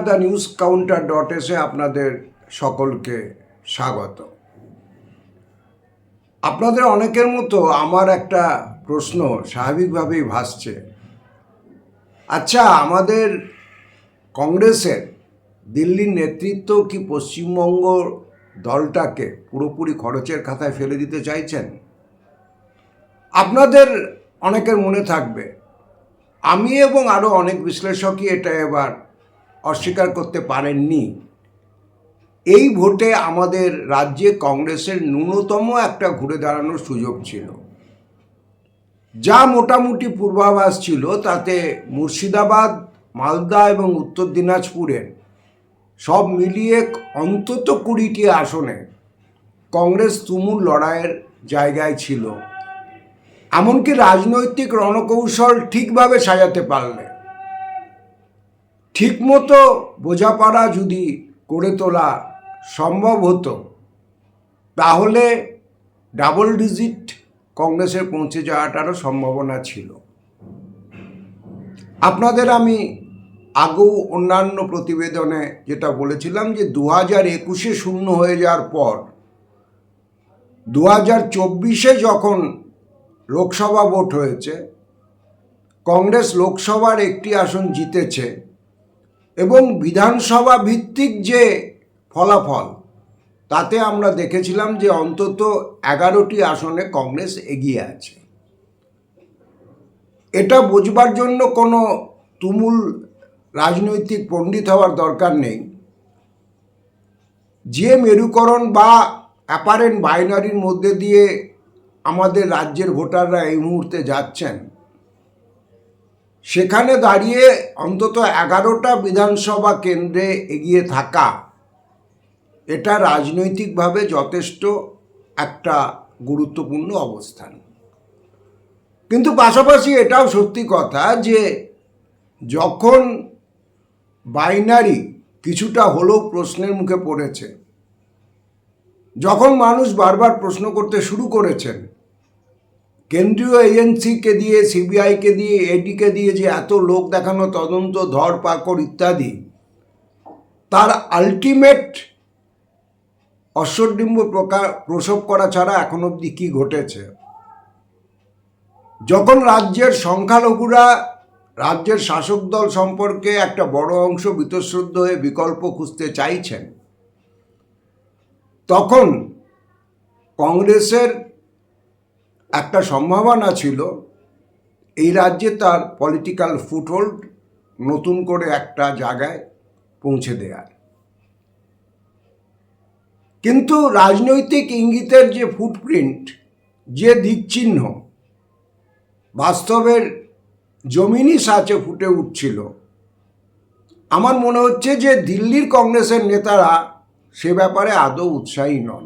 The news counter আপনাদের সকলকে স্বাগত। আপনাদের অনেকের মতো আমার একটা প্রশ্ন স্বাভাবিকভাবেই ভাসছে, আচ্ছা আমাদের কংগ্রেসের দিল্লির নেতৃত্ব কি পশ্চিমবঙ্গ দলটাকে পুরোপুরি খরচের খাতায় ফেলে দিতে চাইছেন? আপনাদের অনেকের মনে থাকবে আমি এবং আরও অনেক বিশ্লেষকই এটা এবার অস্বীকার করতে পারেননি। এই ভোটে আমাদের রাজ্যে কংগ্রেসের ন্যূনতম একটা ঘুরে দাঁড়ানোর সুযোগ ছিল। যা মোটামুটি পূর্বাভাস ছিল তাতে মুর্শিদাবাদ, মালদা এবং উত্তর দিনাজপুরের সব মিলিয়ে অন্তত 20টি আসনে কংগ্রেস তুমুল লড়াইয়ের জায়গায় ছিল। এমনকি রাজনৈতিক রণকৌশল ঠিকভাবে সাজাতে পারলে, ঠিকমতো বোঝাপড়া যদি করে তোলা সম্ভব হতো, তাহলে ডাবল ডিজিট কংগ্রেসের পৌঁছে যাওয়াটারও সম্ভাবনা ছিল। আপনাদের আমি আগেও অন্যান্য প্রতিবেদনে যেটা বলেছিলাম যে 2021-এ শূন্য হয়ে যাওয়ার পর 2024-এ যখন লোকসভা ভোট হয়েছে, কংগ্রেস লোকসভার একটি আসন জিতেছে এবং বিধানসভা ভিত্তিক যে ফলাফল তাতে আমরা দেখেছিলাম যে অন্তত 11টি আসনে কংগ্রেস এগিয়ে আছে। এটা বোঝবার জন্য কোনো তুমুল রাজনৈতিক পণ্ডিত হওয়ার দরকার নেই। যে মেরুকরণ বা অ্যাপারেন্ট বাইনারির মধ্যে দিয়ে আমাদের রাজ্যের ভোটাররা এই মুহূর্তে যাচ্ছেন, সেখানে দাঁড়িয়ে অন্তত 11টা বিধানসভা কেন্দ্রে এগিয়ে থাকা, এটা রাজনৈতিকভাবে যথেষ্ট একটা গুরুত্বপূর্ণ অবস্থান। কিন্তু পাশাপাশি এটাও সত্যি কথা যে যখন বাইনারি কিছুটা হলেও প্রশ্নের মুখে পড়েছে, যখন মানুষ বারবার প্রশ্ন করতে শুরু করেছেন কেন্দ্রীয় এজেন্সিকে দিয়ে, সিবিআইকে দিয়ে, এডিকে দিয়ে যে এত লোক দেখানো তদন্ত, ধরপাকড় ইত্যাদি, তার আলটিমেট অশ্বডিম্ব প্রসব করা ছাড়া এখন অবধি কী ঘটেছে? যখন রাজ্যের সংখ্যালঘুরা রাজ্যের শাসক দল সম্পর্কে একটা বড় অংশ বীতশ্রদ্ধ হয়ে বিকল্প খুঁজতে চাইছেন, তখন কংগ্রেসের একটা সম্ভাবনা ছিল এই রাজ্যে তার পলিটিক্যাল ফুটহোল্ড নতুন করে একটা জায়গায় পৌঁছে দেওয়ার। কিন্তু রাজনৈতিক ইঙ্গিতের যে ফুটপ্রিন্ট, যে দিকচিহ্ন বাস্তবের জমিনই সাঁচে ফুটে উঠছিল, আমার মনে হচ্ছে যে দিল্লির কংগ্রেসের নেতারা সে ব্যাপারে আদৌ উৎসাহী নন।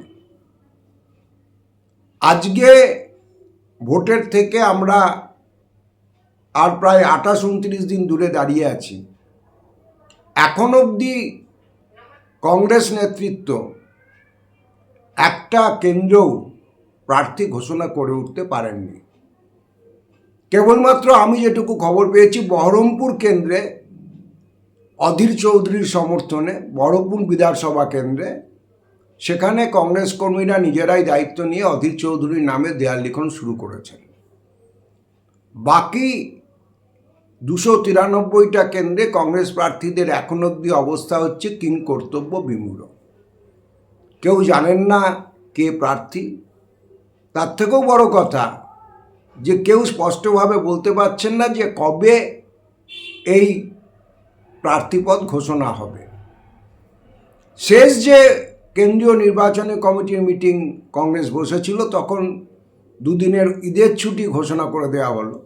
আজকে ভোটের থেকে আমরা আর প্রায় 28-29 দিন দূরে দাঁড়িয়ে আছি। এখন অবধি কংগ্রেস নেতৃত্ব একটা কেন্দ্রেও প্রার্থী ঘোষণা করে উঠতে পারেননি। কেবলমাত্র আমি যেটুকু খবর পেয়েছি, বহরমপুর কেন্দ্রে অধীর চৌধুরীর সমর্থনে, বহরমপুর বিধানসভা কেন্দ্রে, সেখানে কংগ্রেস কর্মীরা নিজেরাই দায়িত্ব নিয়ে অধীর চৌধুরীর নামে দেয়াল লিখন শুরু করেছেন। বাকি 293টা কেন্দ্রে কংগ্রেস প্রার্থীদের এখন অবধি অবস্থা হচ্ছে কিং কর্তব্য বিমূঢ়। কেউ জানেন না কে প্রার্থী। তার থেকেও বড় কথা যে কেউ স্পষ্টভাবে বলতে পারছেন না যে কবে এই প্রার্থীপদ ঘোষণা হবে। শেষ যে কেন্দ্রীয় নির্বাচনী কমিটির মিটিং কংগ্রেস বসেছিল, তখন দুদিনের ঈদের ছুটি ঘোষণা করে দেওয়া হলো।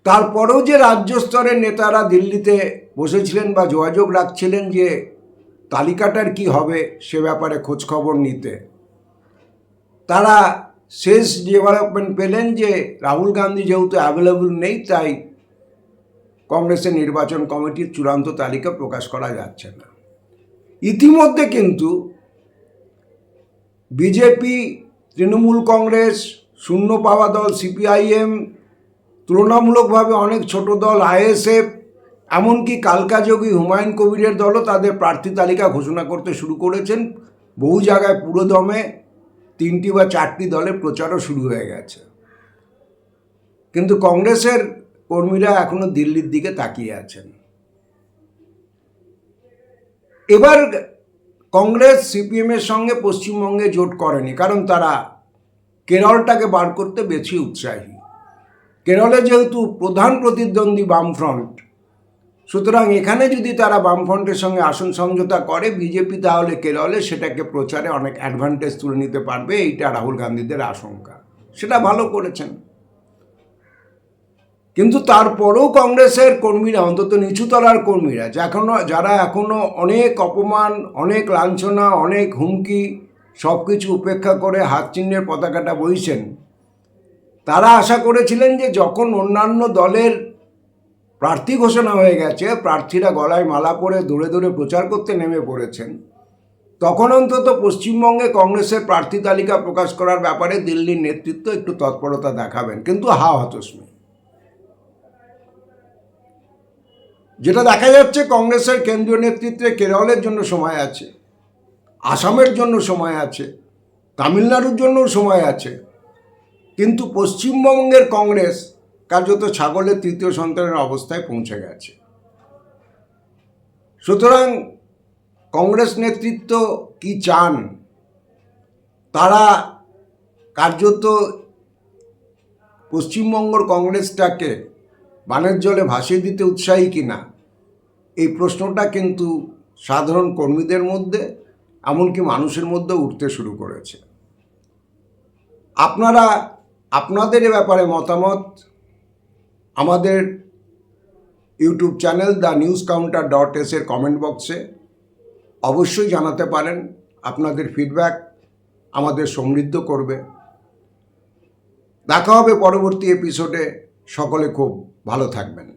তারপরেও যে রাজ্য স্তরের নেতারা দিল্লিতে বসেছিলেন বা যোগাযোগ রাখছিলেন যে তালিকাটার কি হবে সে ব্যাপারে খোঁজখবর নিতে, তারা শেষ ডেভেলপমেন্ট পেলেন যে রাহুল গান্ধী যেহেতু অ্যাভেলেবল নেই, তাই কংগ্রেসের নির্বাচন কমিটির চূড়ান্ত তালিকা প্রকাশ করা যাচ্ছে না। ইতিমধ্যে কিন্তু বিজেপি, তৃণমূল কংগ্রেস, শূন্য পাওয়া দল সিপিআইএম, তুলনামূলকভাবে অনেক ছোট দল আইএসএফ এমনকি কালকাযোগী হুমায়ুন কবিরের দলও তাদের প্রার্থী তালিকা ঘোষণা করতে শুরু করেছেন। বহু জায়গায় পুরোদমে 3টি বা 4টি দলের প্রচারও শুরু হয়ে গেছে। কিন্তু কংগ্রেসের কর্মীরা এখনো দিল্লির দিকে তাকিয়ে আছেন। এবার কংগ্রেস সিপিএমের সঙ্গে পশ্চিমবঙ্গে জোট করেনি, কারণ তারা কেরলটাকে বার করতে বেশি উৎসাহী। কেরলে যেহেতু প্রধান প্রতিদ্বন্দ্বী বামফ্রন্ট, সুতরাং এখানে যদি তারা বামফ্রন্টের সঙ্গে আসন সমঝোতা করে, বিজেপি তাহলে কেরলে সেটাকে প্রচারে অনেক অ্যাডভান্টেজ তুলে নিতে পারবে, এইটা রাহুল গান্ধীদের আশঙ্কা। সেটা ভালো করেছেন। কিন্তু তারপরেও কংগ্রেসের কর্মীরা, অন্তত নিচুতলার কর্মীরা, যারা এখনও অনেক অপমান, অনেক লাঞ্ছনা, অনেক হুমকি সব কিছু উপেক্ষা করে হাত চিহ্নের পতাকাটা বইছেন, তারা আশা করেছিলেন যে যখন অন্যান্য দলের প্রার্থী ঘোষণা হয়ে গেছে, প্রার্থীরা গলায় মালা পরে দৌড়ে দৌড়ে প্রচার করতে নেমে পড়েছেন, তখন অন্তত পশ্চিমবঙ্গে কংগ্রেসের প্রার্থী তালিকা প্রকাশ করার ব্যাপারে দিল্লির নেতৃত্ব একটু তৎপরতা দেখাবেন। কিন্তু হতশ্রী। যেটা দেখা যাচ্ছে, কংগ্রেসের কেন্দ্রীয় নেতৃত্বে কেরলের জন্য সময় আছে, আসামের জন্য সময় আছে, তামিলনাড়ুর জন্যও সময় আছে, কিন্তু পশ্চিমবঙ্গের কংগ্রেস কার্যত ছাগলের তৃতীয় সন্তানের অবস্থায় পৌঁছে গেছে। সুতরাং কংগ্রেস নেতৃত্ব কি চান, তারা কার্যত পশ্চিমবঙ্গের কংগ্রেসটাকে বানের জলে ভাসিয়ে দিতে উৎসাহী কিনা, এই প্রশ্নটা কিন্তু সাধারণ কর্মীদের মধ্যে, এমনকি মানুষের মধ্যে উঠতে শুরু করেছে। আপনারা আপনাদের এ ব্যাপারে মতামত আমাদের ইউটিউব চ্যানেল TheNewsCounter.s এর কমেন্ট বক্সে অবশ্যই জানাতে পারেন। আপনাদের ফিডব্যাক আমাদের সমৃদ্ধ করবে। দেখা হবে পরবর্তী এপিসোডে। সকলে খুব ভালো থাকবেন।